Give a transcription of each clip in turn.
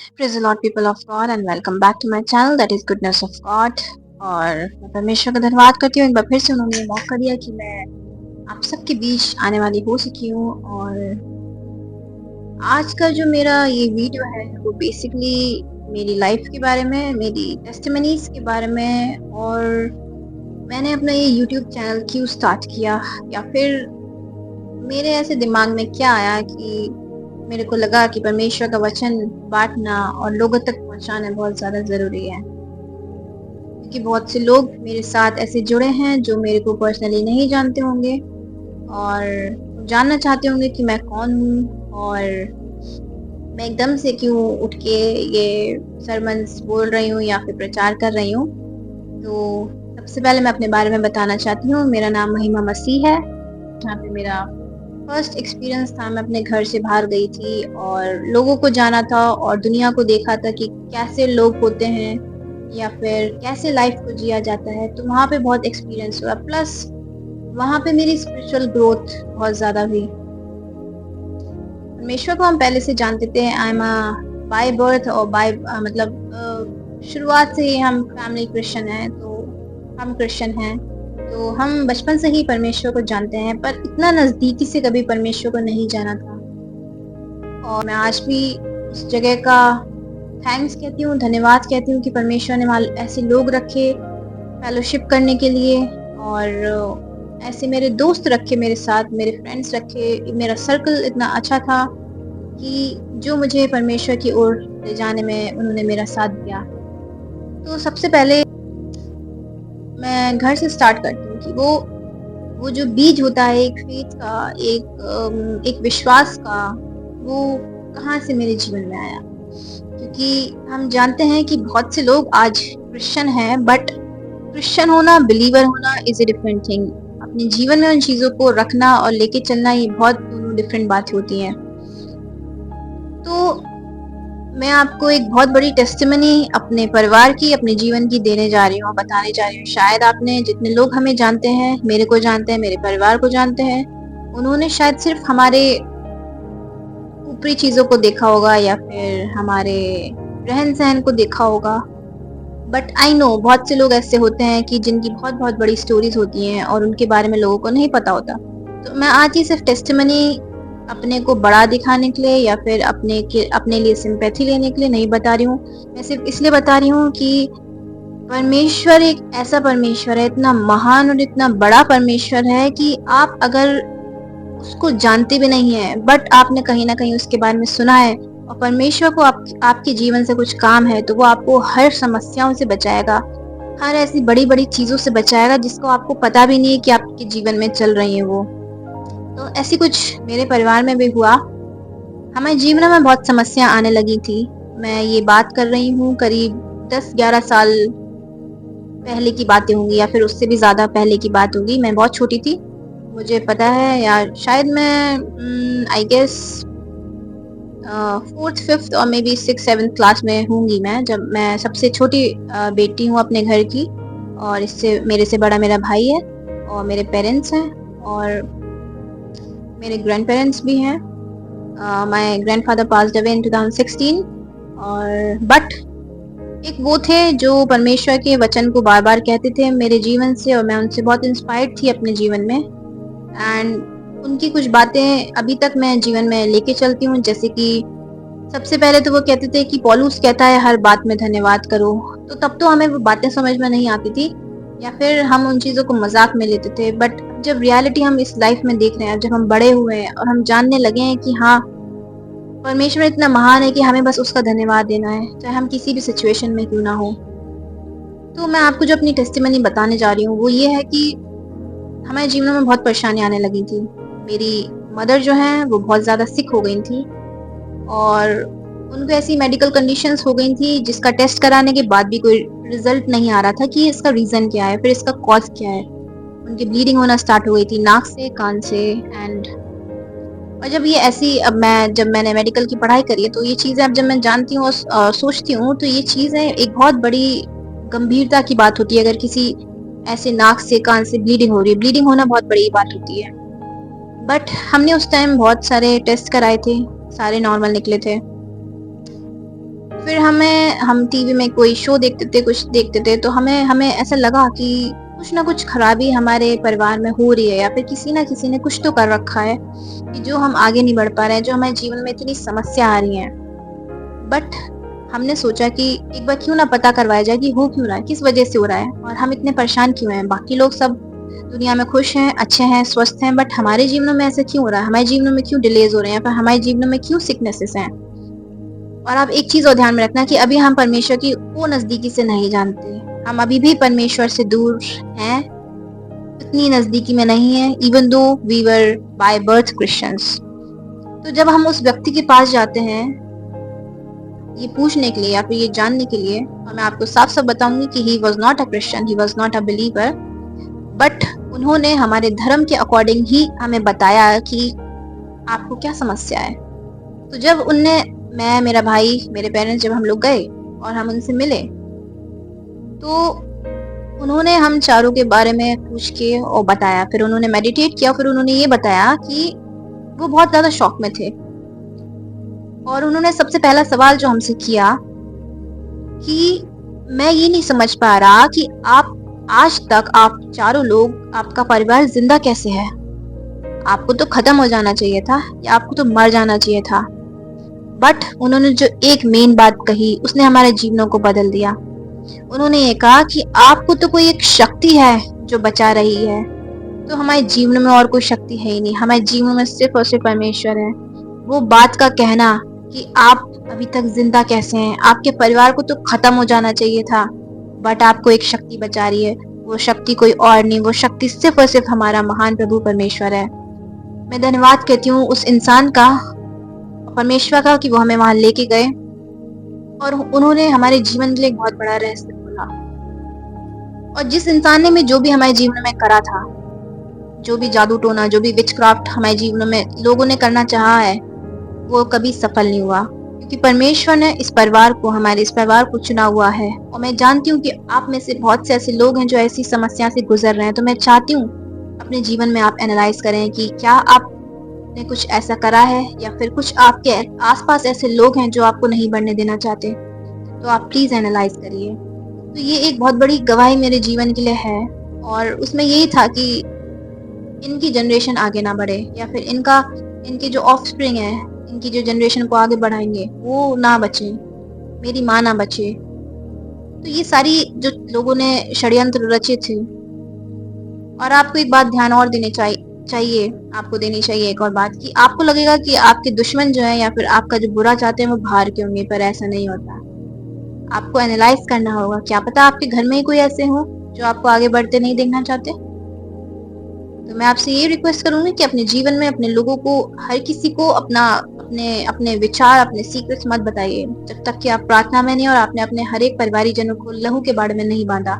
Praise the Lord people of God and welcome back to my channel that is goodness of God. और मैं परमेश्वर का धन्यवाद करती हूँ, एक बार फिर से उन्होंने मौका दिया कि मैं आप सबके बीच आने वाली हो सकी हूँ। और आज का जो मेरा ये वीडियो है वो बेसिकली मेरी लाइफ के बारे में, मेरी टेस्टिमनीज़ के बारे में, और मैंने अपना ये यूट्यूब चैनल क्यों स्टार्ट किया, या फिर मेरे ऐसे दिमाग में क्या आया कि मेरे को लगा कि परमेश्वर का वचन बाँटना और लोगों तक पहुँचाना बहुत ज़्यादा ज़रूरी है। क्योंकि बहुत से लोग मेरे साथ ऐसे जुड़े हैं जो मेरे को पर्सनली नहीं जानते होंगे और जानना चाहते होंगे कि मैं कौन हूँ, और मैं एकदम से क्यों उठ के ये सरमन्स बोल रही हूँ या फिर प्रचार कर रही हूँ। तो सबसे पहले मैं अपने बारे में बताना चाहती हूँ। मेरा नाम महिमा मसीह है। जहाँ पे मेरा फर्स्ट एक्सपीरियंस था, मैं अपने घर से बाहर गई थी और लोगों को जाना था और दुनिया को देखा था कि कैसे लोग होते हैं या फिर कैसे लाइफ को जिया जाता है। तो वहाँ पे बहुत एक्सपीरियंस हुआ, प्लस वहाँ पे मेरी स्पिरिचुअल ग्रोथ बहुत ज़्यादा हुई। परमेश्वर को हम पहले से जानते थे। आई एम बाय बर्थ और बाय शुरुआत से ही हम फैमिली क्रिश्चियन हैं, तो हम क्रिश्चियन हैं। तो हम बचपन से ही परमेश्वर को जानते हैं, पर इतना नज़दीकी से कभी परमेश्वर को नहीं जाना था। और मैं आज भी उस जगह का थैंक्स कहती हूँ, धन्यवाद कहती हूँ कि परमेश्वर ने वहाँ ऐसे लोग रखे फेलोशिप करने के लिए, और ऐसे मेरे दोस्त रखे मेरे साथ, मेरे फ्रेंड्स रखे। मेरा सर्कल इतना अच्छा था कि जो मुझे परमेश्वर की ओर ले जाने में उन्होंने मेरा साथ दिया। तो सबसे पहले मैं घर से स्टार्ट करती हूँ कि वो जो बीज होता है एक फेथ का, एक विश्वास का, वो कहाँ से मेरे जीवन में आया। क्योंकि हम जानते हैं कि बहुत से लोग आज क्रिश्चियन हैं, बट क्रिश्चियन होना, बिलीवर होना इज़ अ डिफरेंट थिंग। अपने जीवन में उन चीज़ों को रखना और लेके चलना, ये बहुत दोनों डिफरेंट बात होती हैं। तो मैं आपको एक बहुत बड़ी टेस्टिमनी अपने परिवार की, अपने जीवन की देने जा रही हूँ, बताने जा रही हूँ। शायद आपने, जितने लोग हमें जानते हैं, मेरे को जानते हैं, मेरे परिवार को जानते हैं, उन्होंने शायद सिर्फ हमारे ऊपरी चीज़ों को देखा होगा या फिर हमारे रहन-सहन को देखा होगा। बट आई नो बहुत से लोग ऐसे होते हैं कि जिनकी बहुत-बहुत बड़ी स्टोरीज़ होती हैं और उनके बारे में लोगों को नहीं पता होता। तो मैं आज ये सिर्फ टेस्टिमनी अपने को बड़ा दिखाने के लिए या फिर अपने लिए सिंपैथी लेने के लिए नहीं बता रही हूँ। मैं सिर्फ इसलिए बता रही हूँ कि परमेश्वर एक ऐसा परमेश्वर है, इतना महान और इतना बड़ा परमेश्वर है कि आप अगर उसको जानते भी नहीं हैं, बट आपने कहीं न कहीं उसके बारे में सुना है और परमेश्वर को आपके जीवन से कुछ काम है, तो वो आपको हर समस्याओं से बचाएगा, हर ऐसी बड़ी-बड़ी चीज़ों से बचाएगा जिसको आपको पता भी नहीं है कि आपके जीवन में चल रही हैं वो। तो ऐसी कुछ मेरे परिवार में भी हुआ। हमारे जीवन में बहुत समस्या आने लगी थी। मैं ये बात कर रही हूँ करीब 10-11 साल पहले की बातें होंगी या फिर उससे भी ज़्यादा पहले की बात होगी। मैं बहुत छोटी थी। मुझे पता है, या शायद मैं आई गेस 4th, 5th और may be 6th, 7th class में होंगी मैं, जब मैं सबसे छोटी बेटी हूँ अपने घर की। और इससे मेरे से बड़ा मेरा भाई है और मेरे पेरेंट्स हैं और मेरे ग्रैंडपेरेंट्स भी हैं। My grandfather passed away in 2016। और बट एक वो थे जो परमेश्वर के वचन को बार-बार कहते थे मेरे जीवन से, और मैं उनसे बहुत इंस्पायर्ड थी अपने जीवन में। एंड उनकी कुछ बातें अभी तक मैं जीवन में लेके चलती हूँ, जैसे कि सबसे पहले तो वो कहते थे कि पौलुस कहता है हर बात में धन्यवाद करो। तो तब तो हमें वो बातें समझ में नहीं आती थी या फिर हम उन चीज़ों को मज़ाक में लेते थे। बट जब रियलिटी हम इस लाइफ में देख रहे हैं, जब हम बड़े हुए हैं और हम जानने लगे हैं कि हाँ, परमेश्वर इतना महान है कि हमें बस उसका धन्यवाद देना है, चाहे हम किसी भी सिचुएशन में क्यों ना हो। तो मैं आपको जो अपनी टेस्टिमनी बताने जा रही हूँ वो ये है कि हमारे जीवन में बहुत परेशानी आने लगी थी। मेरी मदर जो हैं वो बहुत ज़्यादा सिक हो गई थी और उनको ऐसी मेडिकल कंडीशंस हो गई थी जिसका टेस्ट कराने के बाद भी कोई रिजल्ट नहीं आ रहा था कि इसका रीज़न क्या है, फिर इसका कॉज़ क्या है। उनकी ब्लीडिंग होना स्टार्ट हो गई थी नाक से, कान से। एंड और जब ये ऐसी अब मैं जब मैंने मेडिकल की पढ़ाई करी है, तो ये चीज़ें अब जब मैं जानती हूँ और सोचती हूँ, तो ये चीज़ें एक बहुत बड़ी गंभीरता की बात होती है। अगर किसी ऐसे नाक से, कान से ब्लीडिंग हो रही है, ब्लीडिंग होना बहुत बड़ी बात होती है। बट हमने उस टाइम बहुत सारे टेस्ट कराए थे, सारे नॉर्मल निकले थे। फिर हम टीवी में कोई शो देखते थे, कुछ देखते थे, तो हमें हमें ऐसा लगा कि कुछ ना कुछ खराबी हमारे परिवार में हो रही है, या फिर किसी ना किसी ने कुछ तो कर रखा है कि जो हम आगे नहीं बढ़ पा रहे हैं, जो हमारे जीवन में इतनी समस्या आ रही है। बट हमने सोचा कि एक बार क्यों ना पता करवाया जाए कि हो क्यों रहा है, किस वजह से हो रहा है, और हम इतने परेशान क्यों हैं। बाकी लोग सब दुनिया में खुश हैं, अच्छे हैं, स्वस्थ हैं, बट हमारे जीवन में ऐसा क्यों हो रहा है, हमारे जीवन में क्यों डिलेज हो रहे हैं, पर हमारे जीवन में क्यों सिकनेसेस हैं। और आप एक चीज और ध्यान में रखना कि अभी हम परमेश्वर की वो नजदीकी से नहीं जानते, हम अभी भी परमेश्वर से दूर हैं, उतनी नजदीकी में नहीं है, even though we were by birth Christians. तो जब हम उस व्यक्ति के पास जाते हैं ये पूछने के लिए या फिर ये जानने के लिए, और मैं आपको साफ साफ बताऊंगी कि he was not a Christian, he was not a believer, but उन्होंने हमारे धर्म के अकॉर्डिंग ही हमें बताया कि आपको क्या समस्या है। तो जब उनने, मैं, मेरा भाई, मेरे पेरेंट्स, जब हम लोग गए और हम उनसे मिले, तो उन्होंने हम चारों के बारे में पूछ के और बताया, फिर उन्होंने मेडिटेट किया, फिर उन्होंने ये बताया कि वो बहुत ज्यादा शॉक में थे। और उन्होंने सबसे पहला सवाल जो हमसे किया कि मैं ये नहीं समझ पा रहा कि आप आज तक, आप चारों लोग, आपका परिवार जिंदा कैसे है। आपको तो खत्म हो जाना चाहिए था, या आपको तो मर जाना चाहिए था। बट उन्होंने जो एक मेन बात कही उसने हमारे जीवनों को बदल दिया। उन्होंने ये कहा कि आपको तो कोई एक शक्ति है जो बचा रही है। तो हमारे जीवन में और कोई शक्ति है ही नहीं, हमारे जीवन में सिर्फ और सिर्फ परमेश्वर है। वो बात का कहना कि आप अभी तक जिंदा कैसे हैं, आपके परिवार को तो खत्म हो जाना चाहिए था, बट आपको एक शक्ति बचा रही है। वो शक्ति कोई और नहीं, वो शक्ति सिर्फ और सिर्फ हमारा महान प्रभु परमेश्वर है। मैं धन्यवाद कहती हूँ उस इंसान का, परमेश्वर का, कि वो हमें वहां लेके गए और उन्होंने हमारे जीवन के लिए एक बहुत बड़ा रहस्य खोला। और जिस इंसान ने भी जो भी हमारे जीवन में करा था, जो भी जादू टोना, जो भी विचक्राफ्ट हमारे जीवन में लोगों ने करना चाहा है, वो कभी सफल नहीं हुआ, क्योंकि परमेश्वर ने इस परिवार को, हमारे इस परिवार को चुना हुआ है। और मैं जानती हूँ कि आप में से बहुत से ऐसे लोग हैं जो ऐसी समस्या से गुजर रहे हैं। तो मैं चाहती हूँ अपने जीवन में आप एनालाइज करें कि क्या आपने कुछ ऐसा करा है, या फिर कुछ आपके आसपास ऐसे लोग हैं जो आपको नहीं बढ़ने देना चाहते। तो आप प्लीज एनालाइज करिए। तो ये एक बहुत बड़ी गवाही मेरे जीवन के लिए है, और उसमें यही था कि इनकी जनरेशन आगे ना बढ़े, या फिर इनके जो ऑफस्प्रिंग है, इनकी जो जनरेशन को आगे बढ़ाएंगे, वो ना बचे, मेरी माँ ना बचे। तो ये सारी जो लोगों ने षड्यंत्र रचे थे। और आपको एक बात ध्यान और चाहिए, आपको देनी चाहिए एक और बात, कि आपको लगेगा कि आपके दुश्मन जो है या फिर आपका जो बुरा चाहते हैं वो बाहर के होंगे, पर ऐसा नहीं होता। आपको एनालाइज करना होगा, क्या पता आपके घर में ही कोई ऐसे हो जो आपको आगे बढ़ते नहीं देखना चाहते। तो मैं आपसे ये रिक्वेस्ट करूंगी कि अपने जीवन में अपने लोगों को, हर किसी को अपने अपने विचार, अपने सीक्रेट्स मत बताइए जब तक कि आप प्रार्थना में नहीं और आपने अपने हर एक परिवारी जनों को लहू के बारे में नहीं बांधा।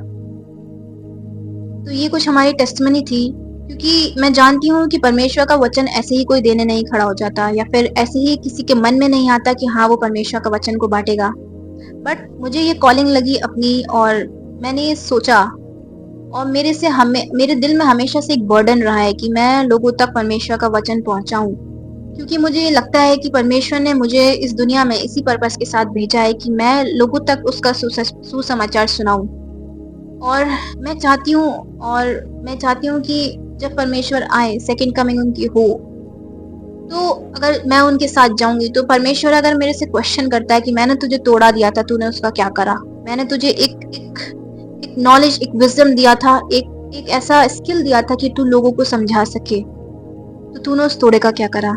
तो ये कुछ हमारी टेस्टमनी थी, क्योंकि मैं जानती हूँ कि परमेश्वर का वचन ऐसे ही कोई देने नहीं खड़ा हो जाता, या फिर ऐसे ही किसी के मन में नहीं आता कि हाँ वो परमेश्वर का वचन को बांटेगा। बट मुझे ये कॉलिंग लगी अपनी, और मैंने ये सोचा, और मेरे दिल में हमेशा से एक बर्डन रहा है कि मैं लोगों तक परमेश्वर का वचन पहुंचाऊं, क्योंकि मुझे लगता है कि परमेश्वर ने मुझे इस दुनिया में इसी पर्पस के साथ भेजा है कि मैं लोगों तक उसका सुसमाचार सुनाऊं। और और मैं चाहती हूँ कि जब परमेश्वर आए, सेकंड कमिंग उनकी हो, तो अगर मैं उनके साथ जाऊंगी, तो परमेश्वर अगर मेरे से क्वेश्चन करता है कि मैंने तुझे तोड़ा दिया था, तूने उसका क्या करा, मैंने तुझे एक नॉलेज, एक विजडम दिया था, एक ऐसा स्किल दिया था कि तू लोगों को समझा सके, तो तूने उस तोड़े का क्या करा।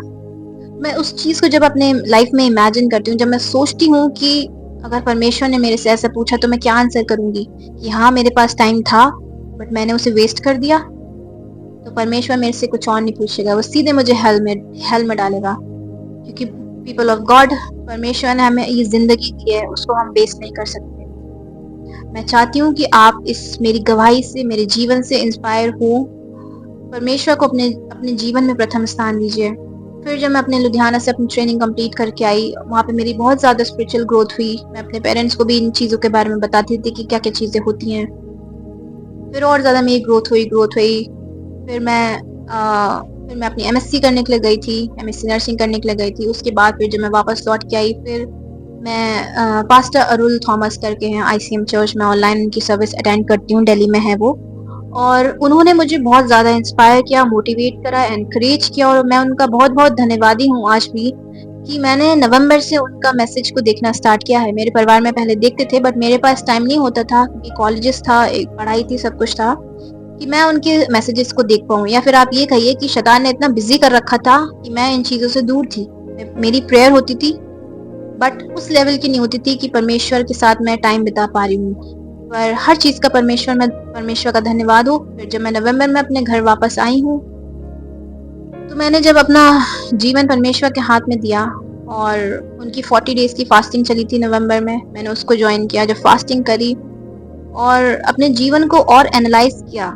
मैं उस चीज को जब अपने लाइफ में इमेजिन करती हूँ, जब मैं सोचती हूँ कि अगर परमेश्वर ने मेरे से ऐसा पूछा तो मैं क्या आंसर करूंगी, कि हाँ मेरे पास टाइम था बट मैंने उसे वेस्ट कर दिया, तो परमेश्वर मेरे से कुछ और नहीं पूछेगा, वो सीधे मुझे हेल में डालेगा। क्योंकि पीपल ऑफ गॉड, परमेश्वर ने हमें ये जिंदगी दी है, उसको हम वेस्ट नहीं कर सकते। मैं चाहती हूँ कि आप इस मेरी गवाही से, मेरे जीवन से इंस्पायर हो, परमेश्वर को अपने अपने जीवन में प्रथम स्थान दीजिए। फिर जब मैं अपने लुधियाना से अपनी ट्रेनिंग कंप्लीट करके आई, वहाँ पे मेरी बहुत ज़्यादा स्पिरिचुअल ग्रोथ हुई। मैं अपने पेरेंट्स को भी इन चीज़ों के बारे में बताती थी कि क्या क्या चीज़ें होती हैं। फिर और ज़्यादा मेरी ग्रोथ हुई। फिर मैं अपनी एमएससी करने के लिए गई थी, एमएससी नर्सिंग करने के लिए गई थी। उसके बाद फिर जब मैं वापस लौट के आई, फिर मैं पास्टर अरुल थॉमस करके हैं आईसीएम चर्च में ऑनलाइन उनकी सर्विस अटेंड करती हूँ, दिल्ली में है वो। और उन्होंने मुझे बहुत ज़्यादा इंस्पायर किया, मोटिवेट करा, एनकरेज किया और मैं उनका बहुत-बहुत धन्यवादी हूँ आज भी कि मैंने नवंबर से उनका मैसेज को देखना स्टार्ट किया है। मेरे परिवार में पहले देखते थे बट मेरे पास टाइम नहीं होता था क्योंकि कॉलेजेस था, एक पढ़ाई थी, सब कुछ था कि मैं उनके मैसेजेस को देख पाऊँ या फिर आप ये कहिए कि शैतान ने इतना बिज़ी कर रखा था कि मैं इन चीज़ों से दूर थी। मेरी प्रेयर होती थी बट उस लेवल की नहीं होती थी कि परमेश्वर के साथ मैं टाइम बिता पा रही हूँ। पर हर चीज़ का परमेश्वर का धन्यवाद हो। फिर जब मैं नवंबर में अपने घर वापस आई हूँ, तो मैंने जब अपना जीवन परमेश्वर के हाथ में दिया और उनकी 40 डेज़ की फास्टिंग चली थी नवंबर में, मैंने उसको जॉइन किया। जब फास्टिंग करी और अपने जीवन को और एनालाइज़ किया,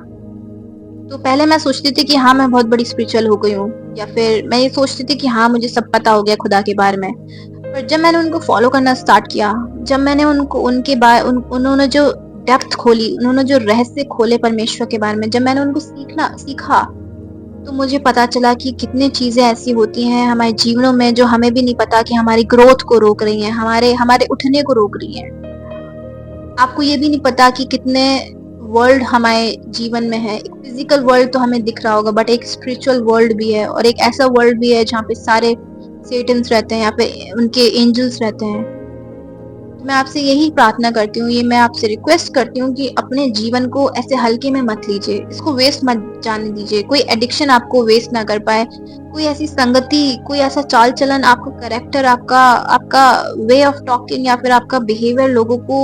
तो पहले मैं सोचती थी कि हाँ, मैं बहुत बड़ी स्पिरिचुअल हो गई हूँ या फिर मैं ये सोचती थी कि हाँ, मुझे सब पता हो गया खुदा के बारे में। पर जब मैंने उनको फॉलो करना स्टार्ट किया, जब मैंने उनको उनके बा उन उन्होंने जो डेप्थ खोली, उन्होंने जो रहस्य खोले परमेश्वर के बारे में, जब मैंने उनको सीखा, तो मुझे पता चला कि कितनी चीज़ें ऐसी होती हैं हमारे जीवनों में जो हमें भी नहीं पता कि हमारी ग्रोथ को रोक रही हैं, हमारे हमारे उठने को रोक रही हैं। आपको ये भी नहीं पता कि कितने वर्ल्ड हमारे जीवन में है। एक फिज़िकल वर्ल्ड तो हमें दिख रहा होगा बट एक स्पिरिचुअल वर्ल्ड भी है और एक ऐसा वर्ल्ड भी है जहाँ पे सारे सेटन्स रहते हैं, यहाँ पे उनके एंजल्स रहते हैं। तो मैं आपसे यही प्रार्थना करती हूँ, ये मैं आपसे रिक्वेस्ट करती हूँ कि अपने जीवन को ऐसे हल्के में मत लीजिए, इसको वेस्ट मत जाने दीजिए। कोई एडिक्शन आपको वेस्ट ना कर पाए, कोई ऐसी संगति, कोई ऐसा चाल-चलन, आपका कैरेक्टर, आपका आपका वे ऑफ टॉकिंग या फिर आपका बिहेवियर लोगों को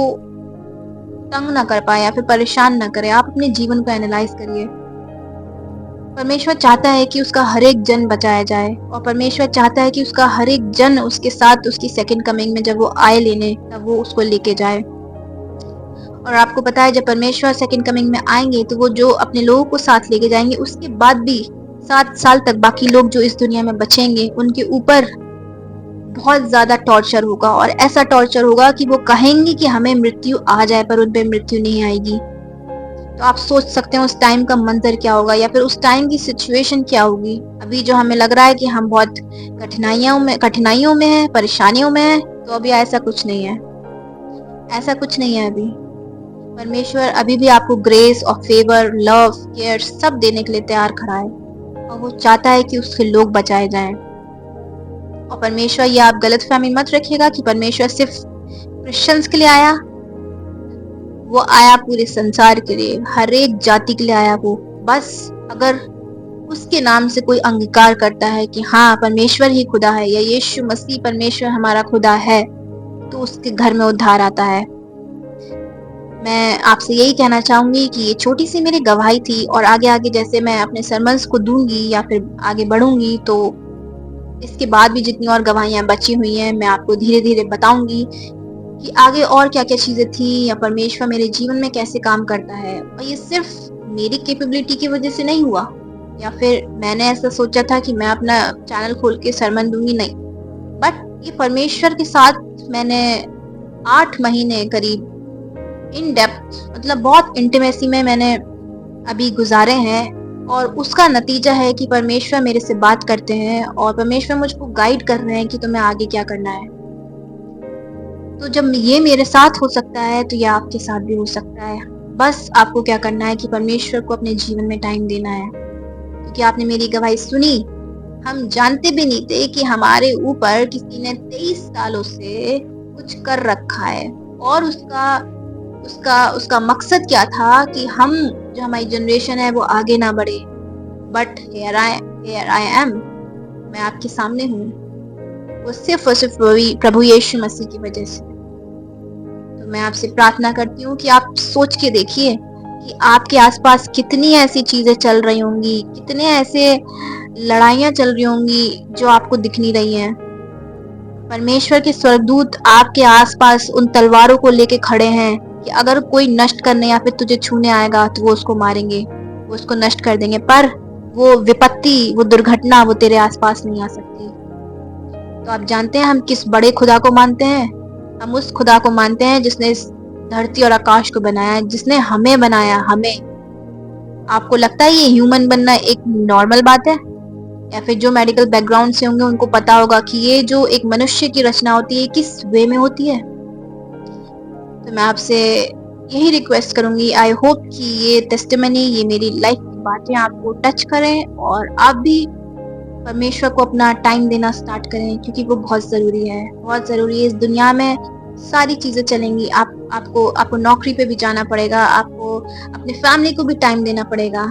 तंग ना कर पाए या फिर परेशान ना करे। आप अपने जीवन को एनालाइज़ करिए। परमेश्वर चाहता है कि उसका हर एक जन बचाया जाए और परमेश्वर चाहता है कि उसका हर एक जन उसके साथ उसकी सेकंड कमिंग में जब वो आए लेने, तब वो उसको लेके जाए। और आपको पता है जब परमेश्वर सेकंड कमिंग में आएँगे तो वो जो अपने लोगों को साथ लेके जाएँगे, उसके बाद भी 7 साल तक बाकी लोग जो इस दुनिया में बचेंगे, उनके ऊपर बहुत ज़्यादा टॉर्चर होगा और ऐसा टॉर्चर होगा कि वो कहेंगे कि हमें मृत्यु आ जाए पर उन पे मृत्यु नहीं आएगी। तो आप सोच सकते हैं उस टाइम का मंज़र क्या होगा या फिर उस टाइम की सिचुएशन क्या होगी। अभी जो हमें लग रहा है कि हम बहुत कठिनाइयों में हैं, परेशानियों में हैं, तो अभी ऐसा कुछ नहीं है। ऐसा कुछ नहीं है अभी। परमेश्वर अभी भी आपको ग्रेस और फेवर, लव, केयर सब देने के लिए तैयार खड़ा है और वो चाहता है कि उसके लोग बचाए जाएँ। और परमेश्वर, ये आप गलतफ़हमी मत रखिएगा कि परमेश्वर सिर्फ़ क्रिश्चियंस के लिए आया। वो आया पूरे संसार के लिए, हर एक जाति के लिए आया वो। बस अगर उसके नाम से कोई अंगीकार करता है कि हाँ, परमेश्वर ही खुदा है या यीशु मसीह परमेश्वर हमारा खुदा है, तो उसके घर में उद्धार आता है। मैं आपसे यही कहना चाहूँगी कि ये छोटी-सी मेरी गवाही थी और आगे-आगे जैसे मैं अपने सरमन्स को दूँगी या फिर आगे बढ़ूँगी, तो इसके बाद भी जितनी और गवाहियाँ बची हुई हैं, मैं आपको धीरे-धीरे बताऊँगी कि आगे और क्या-क्या चीज़ें थी या परमेश्वर मेरे जीवन में कैसे काम करता है। और ये सिर्फ़ मेरी कैपेबिलिटी की वज़ह से नहीं हुआ या फिर मैंने ऐसा सोचा था कि मैं अपना चैनल खोल के सरमन दूँगी, नहीं। बट ये परमेश्वर के साथ मैंने 8 महीने करीब इन डेप्थ, मतलब बहुत इंटीमेसी में मैंने अभी गुज़ारे हैं और उसका नतीजा है कि परमेश्वर मेरे से बात करते हैं और परमेश्वर मुझको गाइड कर रहे हैं कि तुम्हें आगे क्या करना है। तो जब ये मेरे साथ हो सकता है, तो ये आपके साथ भी हो सकता है। बस आपको क्या करना है कि परमेश्वर को अपने जीवन में टाइम देना है। क्योंकि आपने मेरी गवाही सुनी, हम जानते भी नहीं थे कि हमारे ऊपर किसी ने 23 सालों से कुछ कर रखा है और उसका उसका उसका मकसद क्या था कि हम, जो हमारी जनरेशन है, वो आगे ना बढ़े। बट हियर आई एम, मैं आपके सामने हूँ। वो सिर्फ़ और सिर्फ़ वही प्रभु यीशु मसीह की वज़ह से। तो मैं आपसे प्रार्थना करती हूँ कि आप सोच के देखिए कि आपके आसपास कितनी ऐसी चीज़ें चल रही होंगी, कितने ऐसे लड़ाइयाँ चल रही होंगी जो आपको दिख नहीं रही हैं। परमेश्वर के स्वर्गदूत आपके आसपास उन तलवारों को लेके खड़े हैं कि अगर कोई नष्ट करने या फिर तुझे छूने आएगा तो वो उसको मारेंगे, वो उसको नष्ट कर देंगे। पर वो विपत्ति, वो दुर्घटना, वो तेरे आसपास नहीं आ सकती। तो आप जानते हैं हम किस बड़े खुदा को मानते हैं? हम उस खुदा को मानते हैं जिसने इस धरती और आकाश को बनाया है, जिसने हमें बनाया, हमें। आपको लगता है ये ह्यूमन बनना एक नॉर्मल बात है? या फिर जो मेडिकल बैकग्राउंड से होंगे उनको पता होगा कि ये जो एक मनुष्य की रचना होती है किस वे में होती है। तो मैं आपसे यही रिक्वेस्ट करूंगी, आई होप कि ये टेस्टिमनी, ये मेरी लाइफ की बातें आपको टच करें और आप भी परमेश्वर को अपना टाइम देना स्टार्ट करें, क्योंकि वो बहुत ज़रूरी है, बहुत ज़रूरी है। इस दुनिया में सारी चीज़ें चलेंगी, आपको आपको नौकरी पे भी जाना पड़ेगा, आपको अपने फैमिली को भी टाइम देना पड़ेगा,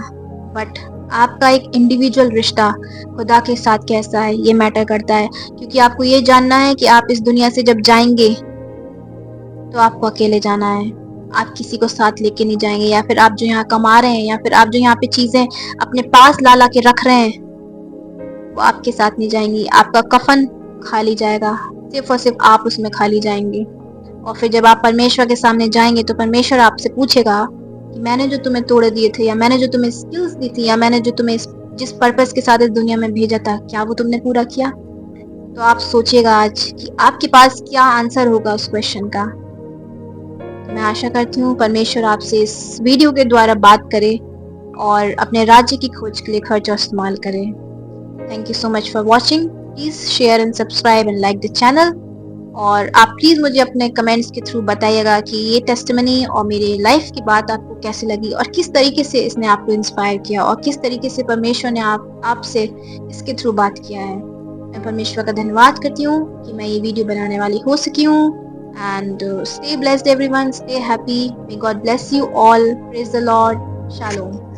बट आपका एक इंडिविजुअल रिश्ता खुदा के साथ कैसा है, ये मैटर करता है। क्योंकि आपको ये जानना है कि आप इस दुनिया से जब जाएँगे, तो आपको अकेले जाना है। आप किसी को साथ लेके नहीं जाएँगे, या फिर आप जो यहाँ कमा रहे हैं, या फिर आप जो यहाँ पे चीज़ें अपने पास ला-ला के रख रहे हैं, वो आपके साथ नहीं जाएँगी। आपका कफ़न खाली जाएगा, सिर्फ़ और सिर्फ़ आप उसमें खाली जाएँगे। और फिर जब आप परमेश्वर के सामने जाएँगे, तो परमेश्वर आपसे पूछेगा कि मैंने जो तुम्हें तोड़े दिए थे, या मैंने जो तुम्हें स्किल्स दी थी, या मैंने जो तुम्हें जिस पर्पज़ के साथ इस दुनिया में भेजा था, क्या वो तुमने पूरा किया? तो आप सोचिएगा आज कि आपके पास क्या आंसर होगा उस क्वेश्चन का। तो मैं आशा करती हूँ परमेश्वर आपसे इस वीडियो के द्वारा बात करे और अपने राज्य की खोज के लिए खर्च और इस्तेमाल करे। Thank you so much for watching. Please share and subscribe and like the channel. और आप प्लीज़ मुझे अपने कमेंट्स के थ्रू बताइएगा कि ये टेस्टिमनी और मेरी लाइफ की बात आपको कैसी लगी, और किस तरीके से इसने आपको इंस्पायर किया, और किस तरीके से परमेश्वर ने आपसे इसके थ्रू बात किया है। मैं परमेश्वर का धन्यवाद करती हूँ कि मैं ये वीडियो बनाने वाली हो सकी हूँ। And stay blessed everyone, stay happy, may God bless you all, praise the Lord, shalom.